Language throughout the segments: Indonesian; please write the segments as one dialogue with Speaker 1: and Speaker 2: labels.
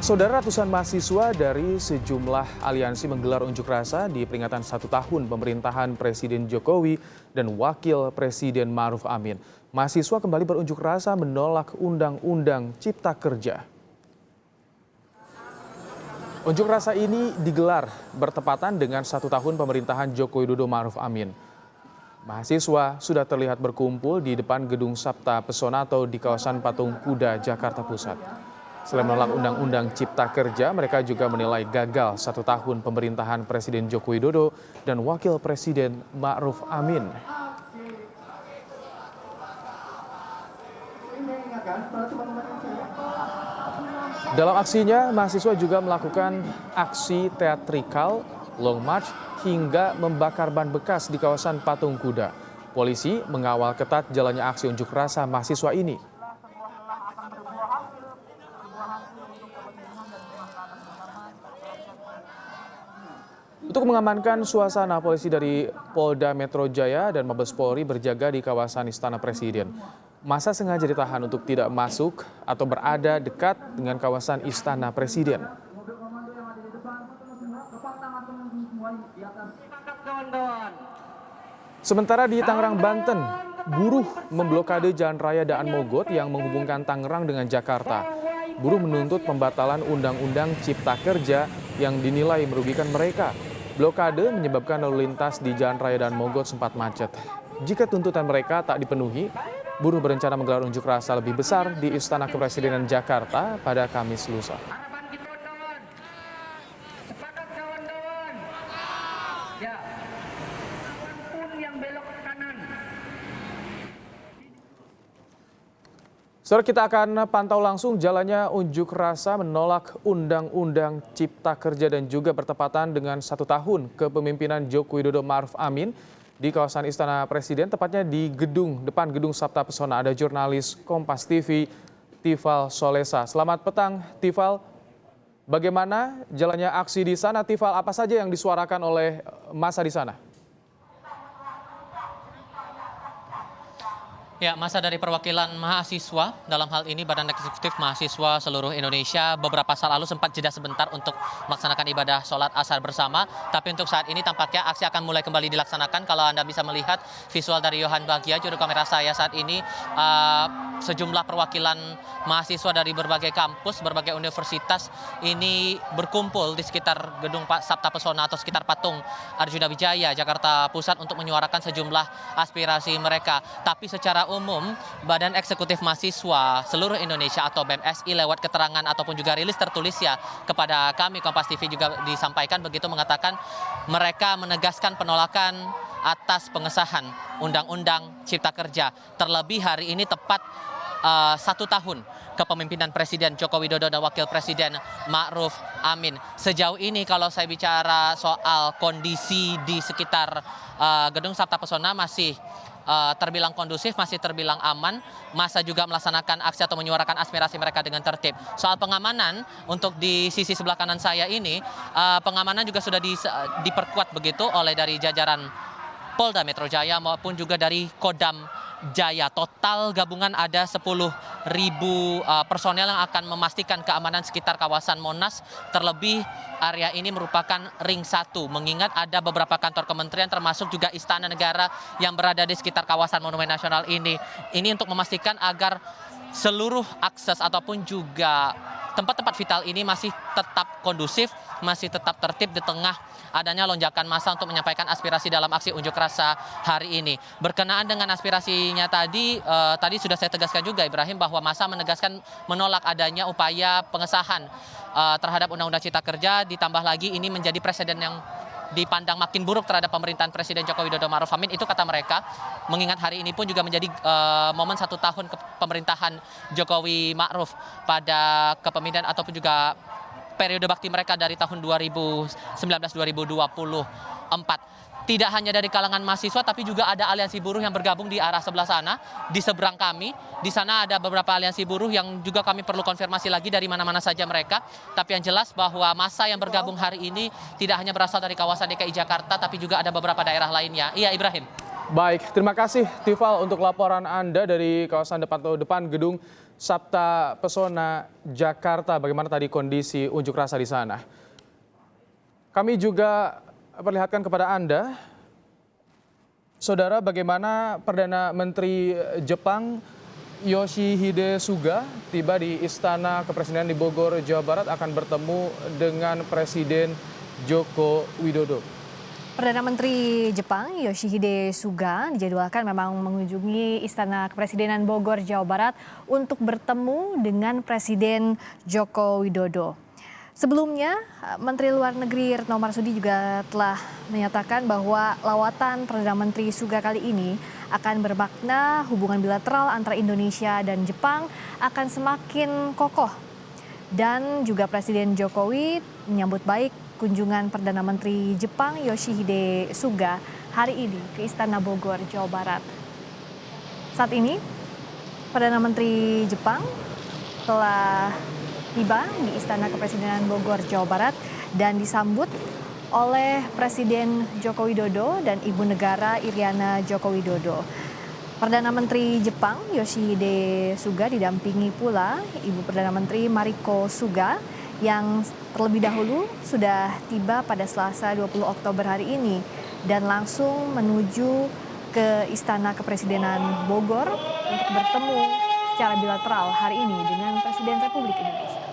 Speaker 1: Saudara, ratusan mahasiswa dari sejumlah aliansi menggelar unjuk rasa di peringatan 1 tahun pemerintahan Presiden Jokowi dan Wakil Presiden Ma'ruf Amin. Mahasiswa kembali berunjuk rasa menolak Undang-Undang Cipta Kerja. Unjuk rasa ini digelar bertepatan dengan 1 tahun pemerintahan Joko Widodo Ma'ruf Amin. Mahasiswa sudah terlihat berkumpul di depan Gedung Sabta Pesona atau di kawasan Patung Kuda, Jakarta Pusat. Selain menolak Undang-Undang Cipta Kerja, mereka juga menilai gagal 1 tahun pemerintahan Presiden Joko Widodo dan Wakil Presiden Ma'ruf Amin. Dalam aksinya, mahasiswa juga melakukan aksi teatrikal, long march, hingga membakar ban bekas di kawasan Patung Kuda. Polisi mengawal ketat jalannya aksi unjuk rasa mahasiswa ini. Untuk mengamankan suasana, polisi dari Polda Metro Jaya dan Mabes Polri berjaga di kawasan Istana Presiden. Massa sengaja ditahan untuk tidak masuk atau berada dekat dengan kawasan Istana Presiden. Sementara di Tangerang, Banten, buruh memblokade Jalan Raya Daan Mogot yang menghubungkan Tangerang dengan Jakarta. Buruh menuntut pembatalan Undang-Undang Cipta Kerja yang dinilai merugikan mereka. Blokade menyebabkan lalu lintas di Jalan Raya Daan Mogot sempat macet. Jika tuntutan mereka tak dipenuhi, buruh berencana menggelar unjuk rasa lebih besar di Istana Kepresidenan Jakarta pada Kamis lusa. Saudara, kita akan pantau langsung jalannya unjuk rasa menolak Undang-Undang Cipta Kerja dan juga bertepatan dengan 1 tahun kepemimpinan Joko Widodo Ma'ruf Amin di kawasan Istana Presiden, tepatnya di depan Gedung Sabta Pesona. Ada jurnalis Kompas TV, Tifal Solesa. Selamat petang, Tifal. Bagaimana jalannya aksi di sana, Tifal? Apa saja yang disuarakan oleh massa di sana?
Speaker 2: Ya, masa dari perwakilan mahasiswa, dalam hal ini Badan Eksekutif Mahasiswa Seluruh Indonesia, beberapa saat lalu sempat jeda sebentar untuk melaksanakan ibadah sholat asar bersama. Tapi untuk saat ini tampaknya aksi akan mulai kembali dilaksanakan. Kalau Anda bisa melihat visual dari Yohan Bagia, juru kamera saya saat ini, sejumlah perwakilan mahasiswa dari berbagai kampus, berbagai universitas ini berkumpul di sekitar Gedung Sabta Pesona atau sekitar Patung Arjuna Wijaya, Jakarta Pusat untuk menyuarakan sejumlah aspirasi mereka. Tapi secara umum, Badan Eksekutif Mahasiswa Seluruh Indonesia atau BEMSI lewat keterangan ataupun juga rilis tertulis ya kepada kami Kompas TV juga disampaikan begitu, mengatakan mereka menegaskan penolakan atas pengesahan Undang-Undang Cipta Kerja. Terlebih hari ini tepat 1 tahun kepemimpinan Presiden Joko Widodo dan Wakil Presiden Ma'ruf Amin. Sejauh ini kalau saya bicara soal kondisi di sekitar Gedung Sabta Pesona masih terbilang kondusif, masih terbilang aman. Massa juga melaksanakan aksi atau menyuarakan aspirasi mereka dengan tertib. Soal pengamanan, untuk di sisi sebelah kanan saya ini, pengamanan juga sudah diperkuat begitu oleh dari jajaran Polda Metro Jaya maupun juga dari Kodam Jaya. Total gabungan ada 10.000 personel yang akan memastikan keamanan sekitar kawasan Monas. Terlebih area ini merupakan ring 1, mengingat ada beberapa kantor kementerian termasuk juga Istana Negara yang berada di sekitar kawasan Monumen Nasional ini. Ini untuk memastikan agar seluruh akses ataupun juga tempat-tempat vital ini masih tetap kondusif, masih tetap tertib di tengah adanya lonjakan massa untuk menyampaikan aspirasi dalam aksi unjuk rasa hari ini. Berkenaan dengan aspirasinya tadi sudah saya tegaskan juga, Ibrahim, bahwa massa menegaskan menolak adanya upaya pengesahan terhadap Undang-Undang Cipta Kerja, ditambah lagi ini menjadi presiden yang dipandang makin buruk terhadap pemerintahan Presiden Joko Widodo Ma'ruf Amin. Itu kata mereka, mengingat hari ini pun juga menjadi momen 1 tahun pemerintahan Jokowi Ma'ruf pada kepemimpinan ataupun juga periode bakti mereka dari tahun 2019-2024. Tidak hanya dari kalangan mahasiswa, tapi juga ada aliansi buruh yang bergabung di arah sebelah sana, di seberang kami. Di sana ada beberapa aliansi buruh yang juga kami perlu konfirmasi lagi dari mana-mana saja mereka. Tapi yang jelas bahwa massa yang bergabung hari ini tidak hanya berasal dari kawasan DKI Jakarta, tapi juga ada beberapa daerah lainnya. Iya, Ibrahim.
Speaker 1: Baik, terima kasih Tifal untuk laporan Anda dari kawasan depan Gedung Sabta Pesona Jakarta. Bagaimana tadi kondisi unjuk rasa di sana? Kami juga perlihatkan kepada Anda, Saudara, bagaimana Perdana Menteri Jepang Yoshihide Suga tiba di Istana Kepresidenan di Bogor, Jawa Barat akan bertemu dengan Presiden Joko Widodo.
Speaker 3: Perdana Menteri Jepang Yoshihide Suga dijadwalkan memang mengunjungi Istana Kepresidenan Bogor, Jawa Barat untuk bertemu dengan Presiden Joko Widodo. Sebelumnya, Menteri Luar Negeri Retno Marsudi juga telah menyatakan bahwa lawatan Perdana Menteri Suga kali ini akan bermakna hubungan bilateral antara Indonesia dan Jepang akan semakin kokoh. Dan juga Presiden Jokowi menyambut baik kunjungan Perdana Menteri Jepang Yoshihide Suga hari ini ke Istana Bogor, Jawa Barat. Saat ini, Perdana Menteri Jepang telah tiba di Istana Kepresidenan Bogor, Jawa Barat dan disambut oleh Presiden Joko Widodo dan Ibu Negara Iriana Joko Widodo. Perdana Menteri Jepang Yoshihide Suga didampingi pula Ibu Perdana Menteri Mariko Suga yang terlebih dahulu sudah tiba pada Selasa 20 Oktober hari ini dan langsung menuju ke Istana Kepresidenan Bogor untuk bertemu secara bilateral hari ini dengan Presiden Republik Indonesia.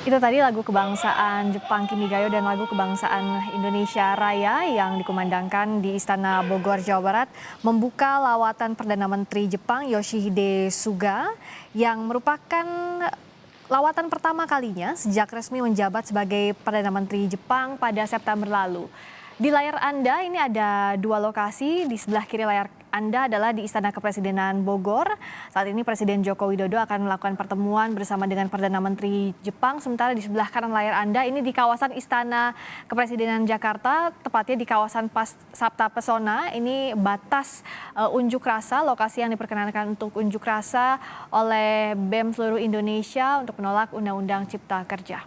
Speaker 3: Itu tadi lagu kebangsaan Jepang Kimigayo dan lagu kebangsaan Indonesia Raya yang dikumandangkan di Istana Bogor, Jawa Barat membuka lawatan Perdana Menteri Jepang Yoshihide Suga yang merupakan lawatan pertama kalinya sejak resmi menjabat sebagai Perdana Menteri Jepang pada September lalu. Di layar Anda ini ada dua lokasi, di sebelah kiri layar Anda adalah di Istana Kepresidenan Bogor. Saat ini Presiden Joko Widodo akan melakukan pertemuan bersama dengan Perdana Menteri Jepang. Sementara di sebelah kanan layar Anda ini di kawasan Istana Kepresidenan Jakarta, tepatnya di kawasan Sabta Pesona. Ini batas unjuk rasa, lokasi yang diperkenankan untuk unjuk rasa oleh BEM seluruh Indonesia untuk menolak Undang-Undang Cipta Kerja.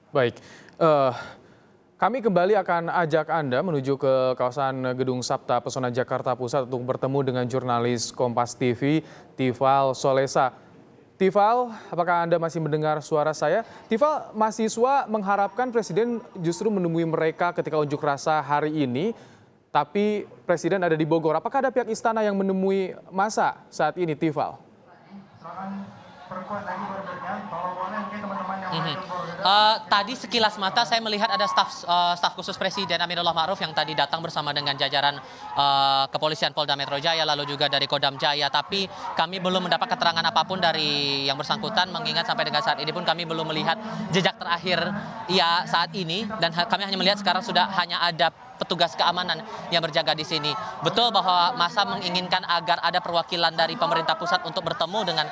Speaker 1: Baik, eh, kami kembali akan ajak Anda menuju ke kawasan Gedung Sabta Pesona Jakarta Pusat untuk bertemu dengan jurnalis Kompas TV, Tifal Solesa. Tifal, apakah Anda masih mendengar suara saya? Tifal, mahasiswa mengharapkan Presiden justru menemui mereka ketika unjuk rasa hari ini, tapi Presiden ada di Bogor. Apakah ada pihak istana yang menemui massa saat ini, Tifal?
Speaker 2: Tadi sekilas mata saya melihat ada staf khusus Presiden Aminullah Ma'ruf yang tadi datang bersama dengan jajaran kepolisian Polda Metro Jaya lalu juga dari Kodam Jaya. Tapi kami belum mendapat keterangan apapun dari yang bersangkutan, mengingat sampai dengan saat ini pun kami belum melihat jejak terakhir ia saat ini, dan kami hanya melihat sekarang sudah hanya ada petugas keamanan yang berjaga di sini. Betul bahwa massa menginginkan agar ada perwakilan dari pemerintah pusat untuk bertemu dengan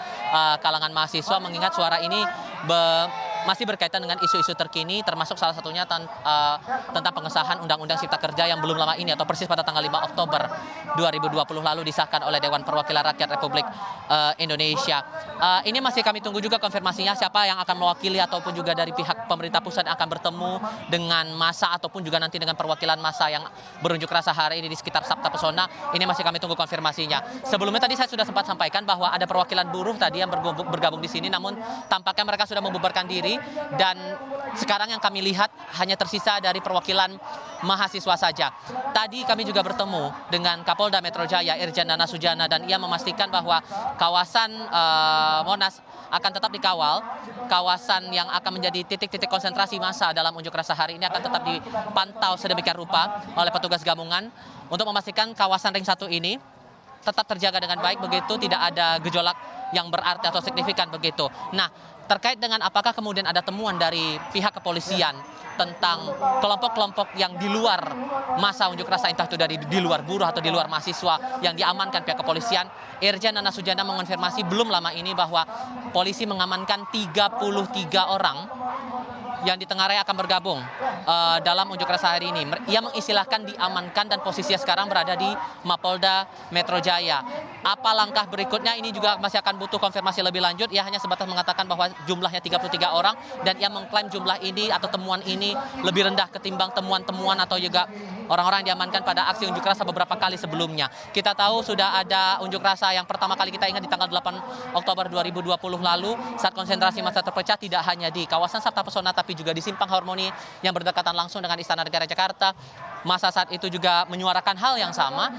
Speaker 2: kalangan mahasiswa, mengingat suara ini masih berkaitan dengan isu-isu terkini, termasuk salah satunya tentang pengesahan Undang-Undang Cipta Kerja yang belum lama ini atau persis pada tanggal 5 Oktober 2020 lalu disahkan oleh Dewan Perwakilan Rakyat Republik Indonesia. Ini masih kami tunggu juga konfirmasinya siapa yang akan mewakili ataupun juga dari pihak pemerintah pusat akan bertemu dengan massa ataupun juga nanti dengan perwakilan massa yang berunjuk rasa hari ini di sekitar Sabta Pesona. Ini masih kami tunggu konfirmasinya. Sebelumnya tadi saya sudah sempat sampaikan bahwa ada perwakilan buruh tadi yang bergabung di sini, namun tampaknya mereka sudah membubarkan diri, dan sekarang yang kami lihat hanya tersisa dari perwakilan mahasiswa saja. Tadi kami juga bertemu dengan Kapolda Metro Jaya Irjen Nana Sujana, dan ia memastikan bahwa kawasan Monas akan tetap dikawal. Kawasan yang akan menjadi titik-titik konsentrasi massa dalam unjuk rasa hari ini akan tetap dipantau sedemikian rupa oleh petugas gabungan untuk memastikan kawasan Ring 1 ini tetap terjaga dengan baik, begitu tidak ada gejolak yang berarti atau signifikan begitu. Nah, terkait dengan apakah kemudian ada temuan dari pihak kepolisian tentang kelompok-kelompok yang di luar masa unjuk rasa, entah itu dari di luar buruh atau di luar mahasiswa yang diamankan pihak kepolisian, Irjen Nana Sujana mengonfirmasi belum lama ini bahwa polisi mengamankan 33 orang yang ditengarai akan bergabung dalam unjuk rasa hari ini. Ia mengistilahkan diamankan dan posisinya sekarang berada di Mapolda Metro Jaya. Apa langkah berikutnya ini juga masih akan butuh konfirmasi lebih lanjut. Ia hanya sebatas mengatakan bahwa jumlahnya 33 orang, dan ia mengklaim jumlah ini atau temuan ini lebih rendah ketimbang temuan-temuan atau juga orang-orang yang diamankan pada aksi unjuk rasa beberapa kali sebelumnya. Kita tahu sudah ada unjuk rasa yang pertama kali kita ingat di tanggal 8 Oktober 2020 lalu, saat konsentrasi massa terpecah tidak hanya di kawasan Sabta Pesona tapi juga di Simpang Harmoni yang berdekatan langsung dengan Istana Negara Jakarta. Massa saat itu juga menyuarakan hal yang sama,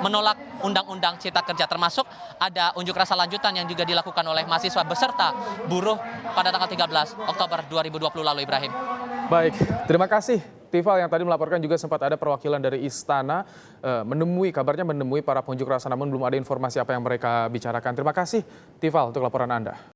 Speaker 2: menolak Undang-Undang Cipta Kerja, termasuk ada unjuk rasa lanjutan yang juga dilakukan oleh mahasiswa beserta buruh pada tanggal 13 Oktober 2020 lalu, Ibrahim.
Speaker 1: Baik, terima kasih Tifal yang tadi melaporkan. Juga sempat ada perwakilan dari istana kabarnya menemui para pengunjuk rasa, namun belum ada informasi apa yang mereka bicarakan. Terima kasih Tifal untuk laporan Anda.